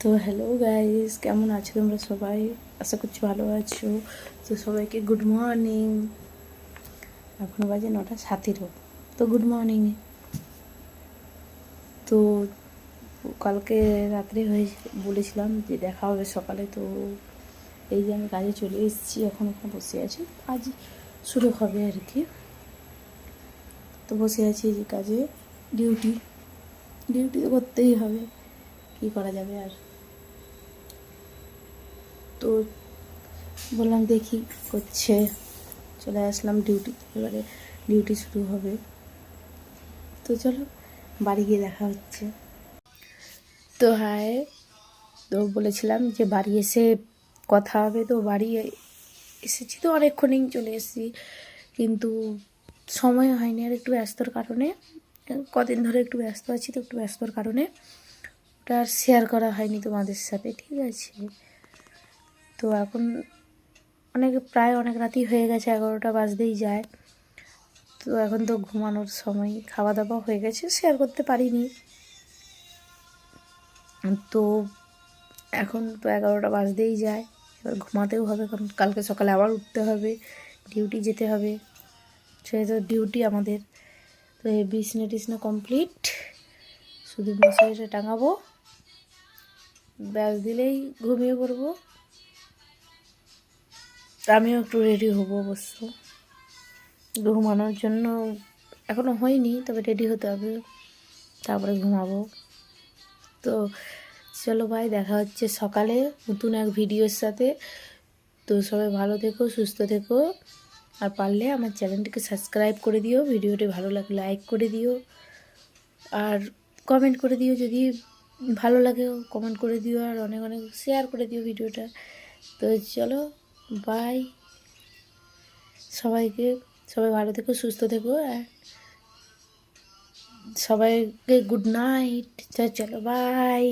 তো hello guys, কেমন আছো তোমরা সবাই? আশা করছি ভালো আছো। তো সবাইকে গুড মর্নিং। এখন বাজে 9:17। তো গুড মর্নিং। তো কালকে রাত্রে বলেছিলাম যে দেখা হবে সকালে। তো এই যে আমি কাজে চলে এসেছি, এখন ওখানে বসে আছি, কাজ শুরু হবে আর কি। তো বসে আছি যে কাজে, ডিউটি তো করতেই হবে, কি করা যাবে আর। তো বললাম দেখি করছে, চলে আসলাম ডিউটি। এবারে ডিউটি শুরু হবে। তো চলো বাড়ি গিয়ে দেখা হচ্ছে। তো হাই, তো বলেছিলাম যে বাড়ি এসে কথা হবে। তো বাড়ি এসেছি, তো অনেকক্ষণই চলে এসেছি, কিন্তু সময় হয়নি আর, একটু ব্যস্তর কারণে। কদিন ধরে একটু ব্যস্ত আছি, তো একটু ব্যস্তর কারণে ওটা আর শেয়ার করা হয়নি তোমাদের সাথে, ঠিক আছে? তো এখন প্রায় অনেক রাতই হয়ে গেছে, 11টা বাজতেই যায়। তো এখন তো ঘুমানোর সময়, খাওয়া দাওয়া হয়ে গেছে, শেয়ার করতে পারিনি। তো এখন তো 11টা বাজতেই যায়, এবার ঘুমাতেও হবে, কারণ কালকে সকালে আবার উঠতে হবে, ডিউটি যেতে হবে। সেই তো ডিউটি আমাদের। তো এই বিছনা টিছনা কমপ্লিট, শুধু মশারিটা টাঙাবো, ব্যাস দিলেই ঘুমিয়ে পড়বো। আমিও একটু রেডি হবো অবশ্য, ঘুমানোর জন্য। এখনও হয়নি, তবে রেডি হতে হবে, তারপরে ঘুমাবো। তো চলো ভাই, দেখা হচ্ছে সকালে নতুন এক ভিডিওর সাথে। তো সবাই ভালো থেকো, সুস্থ থেকো, আর পারলে আমার চ্যানেলটিকে সাবস্ক্রাইব করে দিও, ভিডিওটি ভালো লাগলে লাইক করে দিও, আর কমেন্ট করে দিও যদি ভালো লাগে, কমেন্ট করে দিও, আর অনেক অনেক শেয়ার করে দিও ভিডিওটা। তো চলো বাই সবাইকে, সবাই ভালো থেকো, সুস্থ থেকো, আর সবাইকে গুড নাইট। চলো বাই।